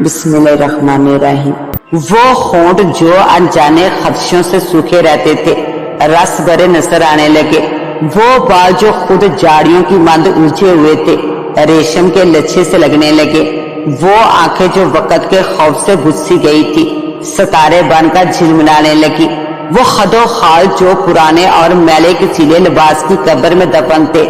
बिस्मिल्लाहिर्रहमानिर्रहीम। वो होंठ जो अनजाने खदशों से सूखे रहते थे रस भरे नजर आने लगे। वो बाल जो खुद जाड़ियों की मांद उलझे हुए थे रेशम के लच्छे से लगने लगे। वो आंखें जो वक़्त के खौफ से बुझ सी गई थी सितारे बनकर झिलमिलाने लगी। वो खदो खाल जो पुराने और मैले किसीले लिबास की कब्र में दफन थे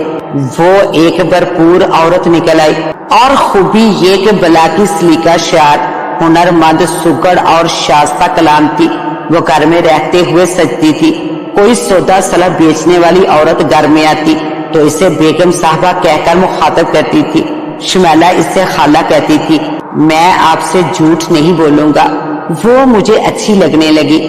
वो एक भरपूर औरत निकल आई और खूबी ये कि बला की सलीका शार हुनरमंद सुगड़ और शास्ता कलाम थी। वो घर में रहते हुए सजती थी। कोई सौदा सलाह बेचने वाली औरत घर में आती तो इसे बेगम साहबा कहकर मुखातब करती थी। शुमैला इसे खाला कहती थी। मैं आपसे झूठ नहीं बोलूंगा, वो मुझे अच्छी लगने लगी।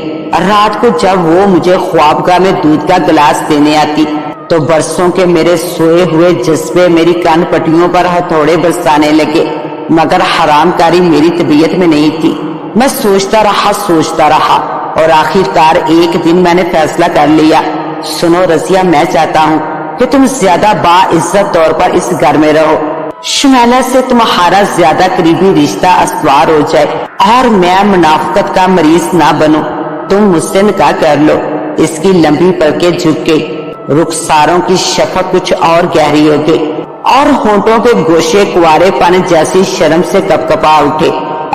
रात को जब वो मुझे ख्वाबगाह में दूध का गिलास देने आती तो बरसों के मेरे सोए हुए जज्बे मेरी कान पट्टियों पर हथौड़े बरसाने लगे, मगर हरामकारी मेरी तबीयत में नहीं थी। मैं सोचता रहा और आखिरकार एक दिन मैंने फैसला कर लिया। सुनो रजिया, मैं चाहता हूँ कि तुम ज्यादा बाइज्जत तौर पर इस घर में रहो। शुमैला से तुम्हारा ज्यादा करीबी रिश्ता अस्वार हो जाए और मैं मुनाफकत का मरीज ना बनूं। तुम मुझसे निकाह कर लो। इसकी लंबी पलकें झुक गई। रुखसारों की शफक कुछ और गहरी हो गई और होंठों के गोशे कुंवारेपन जैसी शर्म से कपकपा उठे।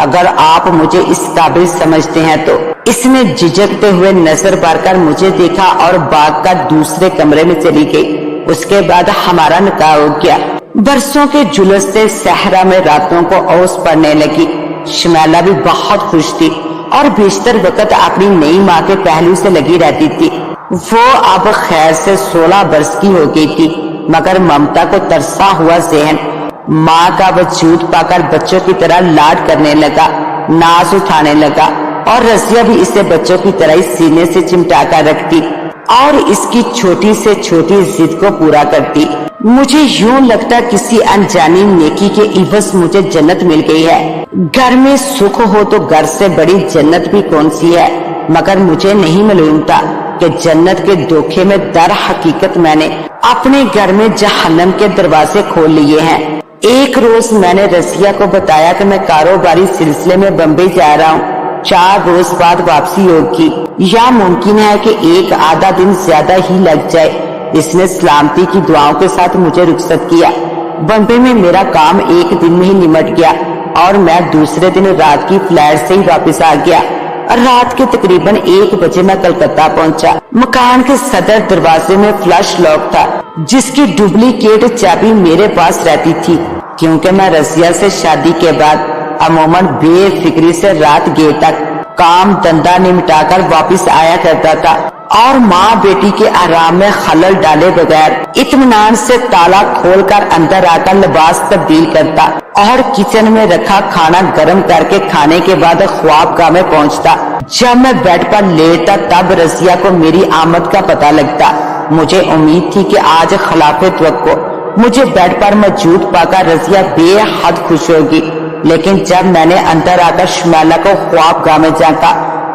अगर आप मुझे इस काबिल समझते हैं तो। इसने झिझकते हुए नजर भरकर मुझे देखा और बाग का दूसरे कमरे में चली गई। उसके बाद हमारा निकाह हो गया। बरसों के जुलूस से सहरा में रातों को ओस पड़ने लगी। शुमैला भी बहुत खुश थी और बेशतर वक्त अपनी नई माँ के पहलू से लगी रहती थी। वो अब खैर से 16 बरस की हो गई थी, मगर ममता को तरसा हुआ ज़हन माँ का वजूद पाकर बच्चों की तरह लाड करने लगा, नाज उठाने लगा और रजिया भी इसे बच्चों की तरह सीने से चिमटा कर रखती और इसकी छोटी से छोटी जिद को पूरा करती। मुझे यूं लगता किसी अनजानी नेकी के इवज मुझे जन्नत मिल गई है। घर में सुख हो तो घर से बड़ी जन्नत भी कौन सी है, मगर मुझे नहीं मालूम था कि जन्नत के धोखे में दर हकीकत मैंने अपने घर में जहन्नम के दरवाजे खोल लिए हैं। एक रोज मैंने रसिया को बताया कि मैं कारोबारी सिलसिले में बम्बई जा रहा हूँ, 4 रोज बाद वापसी होगी या मुमकिन है कि एक आधा दिन ज्यादा ही लग जाए। इसने सलामती की दुआओं के साथ मुझे रुखसत किया। बम्बई में मेरा काम एक दिन में ही निमट गया और मैं दूसरे दिन रात की फ्लाइट से ही वापस आ गया। रात के तकरीबन 1 बजे मैं कलकत्ता पहुंचा। मकान के सदर दरवाजे में फ्लश लॉक था जिसकी डुप्लीकेट चाबी मेरे पास रहती थी, क्योंकि मैं रसिया से शादी के बाद अमूमन बेफिक्री से रात गेट तक काम धंधा निपटाकर वापस आया करता था और माँ बेटी के आराम में खलल डाले बगैर इत्मीनान से ताला खोलकर अंदर आकर लिबास तब्दील करता और किचन में रखा खाना गर्म करके खाने के बाद ख्वाबगाह में पहुँचता। जब मैं बेड पर लेटता तब रसिया को मेरी आमद का पता लगता। मुझे उम्मीद थी कि आज खिलाफे तवक्को मुझे बेड पर मौजूद पाकर रसिया बेहद खुश होगी, लेकिन जब मैंने अंदर आकर शुमैला को ख्वाबगाह में झांका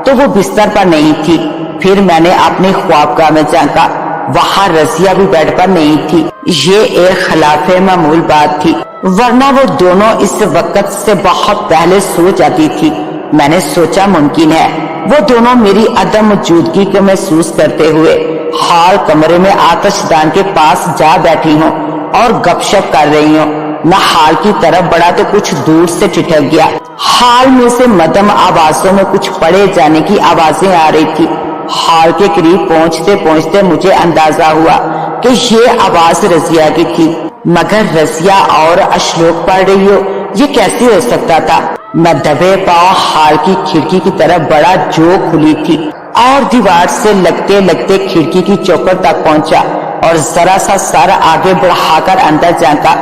तो वो बिस्तर पर नहीं थी। फिर मैंने अपने ख्वाबगाह में झांका, वहाँ रसिया भी बेड पर नहीं थी। ये एक खिलाफे मामूल बात थी, वरना वो दोनों इस वक्त से बहुत पहले सो जाती थी। मैंने सोचा मुमकिन है वो दोनों मेरी अदम मौजूदगी को महसूस करते हुए हाल कमरे में आतिशदान के पास जा बैठी हों और गपशप कर रही हों। मैं हाल की तरफ बढ़ा तो कुछ दूर से ठिठक गया। हाल में से मध्यम आवाजों में कुछ पड़े जाने की आवाजें आ रही थी। हाल के करीब पहुंचते पहुंचते मुझे अंदाजा हुआ कि ये आवाज रसिया की थी, मगर रसिया और अश्लोक पढ़ रही हो ये कैसे हो सकता था। मैं दबे पांव हाल की खिड़की की तरफ बढ़ा जो खुली थी और दीवार से लगते लगते खिड़की की चौखट तक पहुंचा और जरा सा सर आगे बढ़ाकर अंदर झांका।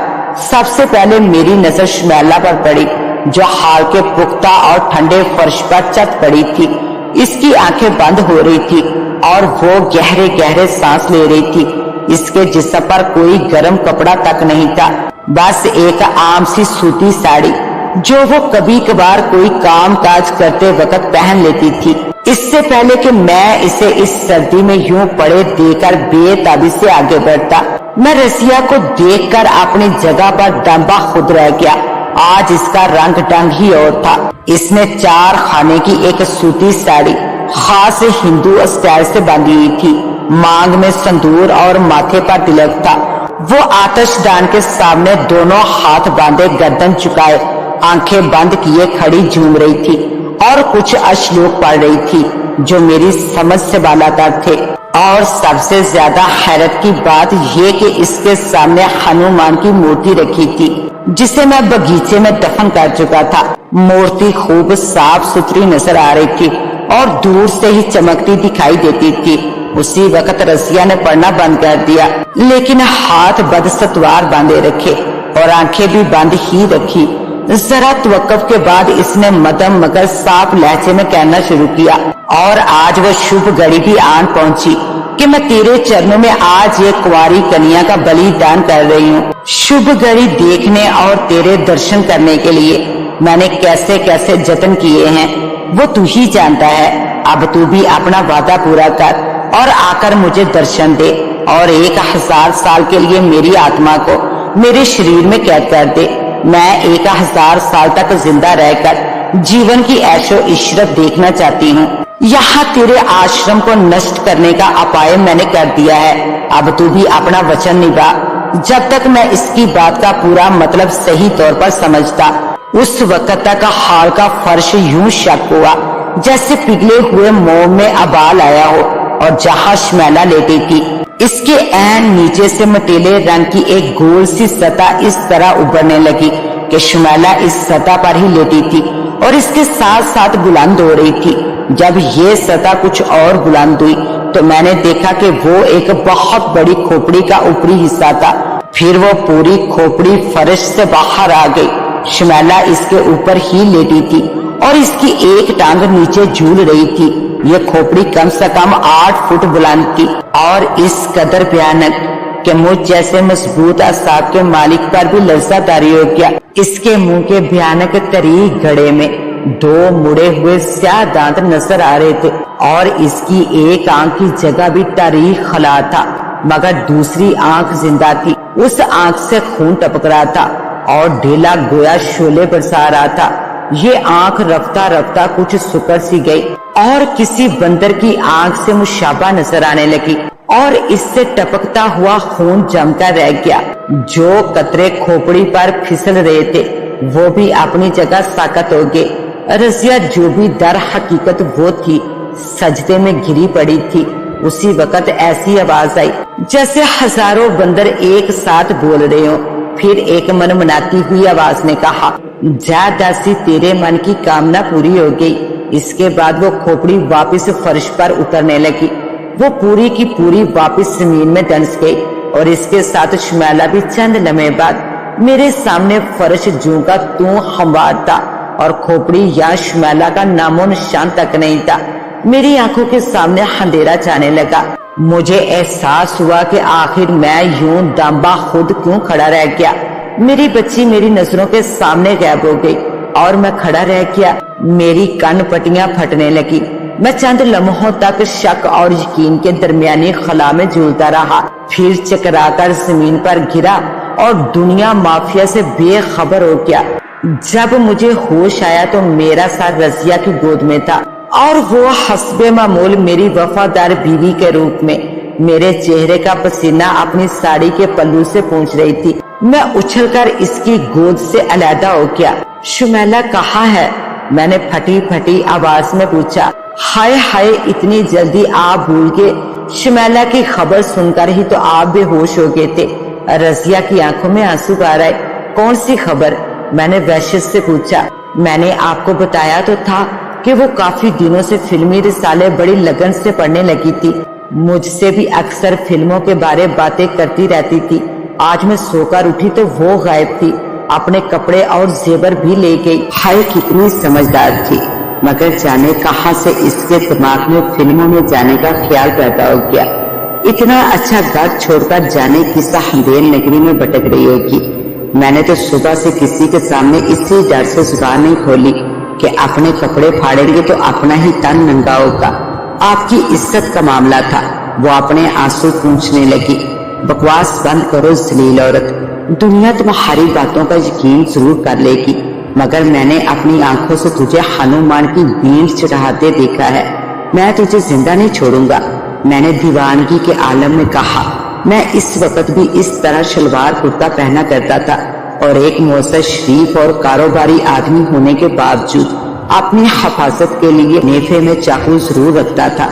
सबसे पहले मेरी नजर शुमैला पर पड़ी जो हाल के पुख्ता और ठंडे फर्श पर चत पड़ी थी। इसकी आंखें बंद हो रही थी और वो गहरे गहरे सांस ले रही थी। इसके जिस्म पर कोई गर्म कपड़ा तक नहीं था, बस एक आम सी सूती साड़ी जो वो कभी कभार कोई काम काज करते वक्त पहन लेती थी। इससे पहले कि मैं इसे इस सर्दी में यूं पड़े देकर बेताबी से आगे बढ़ता, मैं रसिया को देखकर अपनी जगह पर दंबा खुद रह गया। आज इसका रंग ढंग ही और था। इसने 4 खाने की एक सूती साड़ी खास हिंदू स्टाइल से बांधी हुई थी। मांग में संदूर और माथे पर तिलक था। वो आतिशदान के सामने दोनों हाथ बांधे गर्दन झुकाए आंखें बंद किए खड़ी झूम रही थी और कुछ श्लोक पढ़ रही थी जो मेरी समझ से बालातर थे। और सबसे ज्यादा हैरत की बात ये कि इसके सामने हनुमान की मूर्ति रखी थी जिसे मैं बगीचे में दफन कर चुका था। मूर्ति खूब साफ सुथरी नजर आ रही थी और दूर से ही चमकती दिखाई देती थी। उसी वक्त रसिया ने पढ़ना बंद कर दिया, लेकिन हाथ बदसतवार बांधे रखे और आंखें भी बंद ही रखी। जरा तवक्कुफ के बाद इसने मदम मगर साफ लहजे में कहना शुरू किया, और आज वो शुभ घड़ी भी आन पहुंची कि मैं तेरे चरणों में आज ये कुंवारी कन्या का बलिदान कर रही हूँ। शुभ घड़ी देखने और तेरे दर्शन करने के लिए मैंने कैसे कैसे जतन किए हैं वो तू ही जानता है। अब तू भी अपना वादा पूरा कर और आकर मुझे दर्शन दे और 1000 साल के लिए मेरी आत्मा को मेरे शरीर में कैद कर दे। मैं 1000 साल तक जिंदा रहकर जीवन की ऐशो इशरत देखना चाहती हूँ। यहाँ तेरे आश्रम को नष्ट करने का उपाय मैंने कर दिया है। अब तू भी अपना वचन निभा। जब तक मैं इसकी बात का पूरा मतलब सही तौर पर समझता, उस वक्त तक हाल का फर्श यूं शक हुआ जैसे पिघले हुए मोम में अबाल आया हो, और जहाँ शमैला लेटी थी इसके ऐन नीचे से मटीले रंग की एक गोल सी सतह इस तरह उभरने लगी कि शमैला इस सतह पर ही लेटी थी और इसके साथ साथ बुलंद हो रही थी। जब ये सतह कुछ और बुलंद हुई तो मैंने देखा कि वो एक बहुत बड़ी खोपड़ी का ऊपरी हिस्सा था। फिर वो पूरी खोपड़ी फर्श से बाहर आ गई। शमैला इसके ऊपर ही लेटी थी और इसकी एक टांग नीचे झूल रही थी। ये खोपड़ी कम से कम 8 फुट बुलंद थी और इस कदर भयानक कि मुझ जैसे मजबूत असाब के मालिक पर भी लज्जा तारी हो गया। इसके मुंह के भयानक तरी गड़े में 2 मुड़े हुए स्याह दांत नजर आ रहे थे और इसकी एक आंख की जगह भी तारीख खला था, मगर दूसरी आंख जिंदा थी। उस आंख से खून टपक रहा था और ढीला गोया शोले बरसा रहा था। ये आंख रफ्ता रफ्ता कुछ सुकर सी गई और किसी बंदर की आंख से मुशाबा नजर आने लगी और इससे टपकता हुआ खून जमकर रह गया। जो कतरे खोपड़ी पर फिसल रहे थे वो भी अपनी जगह साकत हो गए। रसिया जो भी दर हकीकत वो थी सजदे में गिरी पड़ी थी। उसी वक्त ऐसी आवाज आई जैसे हजारों बंदर एक साथ बोल रहे हो। फिर एक मनमनाती हुई आवाज ने कहा, जा दासी, तेरे मन की कामना पूरी हो गई। इसके बाद वो खोपड़ी वापस फर्श पर उतरने लगी। वो पूरी की पूरी वापस जमीन में दंस गई और इसके साथ शमैला भी चंद लम्हे बाद मेरे सामने फर्श जूं का तू हमवार था और खोपड़ी या शमैला का नामो निशान तक नहीं था। मेरी आंखों के सामने अंधेरा छाने लगा। मुझे एहसास हुआ कि आखिर मैं यूं दम्बा खुद क्यों खड़ा रह गया। मेरी बच्ची मेरी नजरों के सामने गायब हो गई और मैं खड़ा रह गया। मेरी कान पट्टियां फटने लगी। मैं चंद लम्हों तक शक और यकीन के दरमियानी खला में झूलता रहा, फिर चकराकर जमीन पर गिरा और दुनिया माफिया से बेखबर हो गया। जब मुझे होश आया तो मेरा सर रसिया की गोद में था और वो हस्बे मामूल मेरी वफादार बीवी के रूप में मेरे चेहरे का पसीना अपनी साड़ी के पल्लू से पोंछ रही थी। मैं उछलकर इसकी गोद से अलहदा हो गया। शमैला कहाँ है? मैंने फटी फटी आवाज में पूछा। हाय हाय, इतनी जल्दी आप भूल गए। शमैला की खबर सुनकर ही तो आप बेहोश हो गए थे। रसिया की आंखों में आंसू आ रहे। कौन सी खबर? मैंने वहशत से पूछा। मैंने आपको बताया तो था कि वो काफी दिनों से फिल्मी रिसाले बड़ी लगन से पढ़ने लगी थी। मुझसे भी अक्सर फिल्मों के बारे बातें करती रहती थी। आज मैं सोकर उठी तो वो गायब थी। अपने कपड़े और जेवर भी ले गई। हाय, कितनी समझदार थी, मगर जाने कहां से इसके दिमाग में फिल्मों में जाने का ख्याल पैदा हो गया। इतना अच्छा घर छोड़कर जाने किस अंधेर नगरी में भटक रही होगी। मैंने तो सुबह से किसी के सामने इसी डर से जुबान नहीं खोली कि अपने कपड़े फाड़ेंगे तो अपना ही तन नंगा होगा। आपकी इज्जत का मामला था। वो अपने आंसू पूंछने लगी। बकवास बंद करो जलील औरत, دنیا تمہاری باتوں کا یقین ضرور کر لے گی، مگر میں نے اپنی آنکھوں سے تجھے ہنومان کی بینٹ چڑھاتے دیکھا ہے، میں تجھے زندہ نہیں چھوڑوں گا۔ میں نے دیوانگی کے عالم میں کہا، میں اس وقت بھی اس طرح شلوار کرتا پہنا کرتا تھا اور ایک معزز شریف اور کاروباری آدمی ہونے کے باوجود اپنی حفاظت کے لیے نیفے میں چاقو ضرور رکھتا تھا۔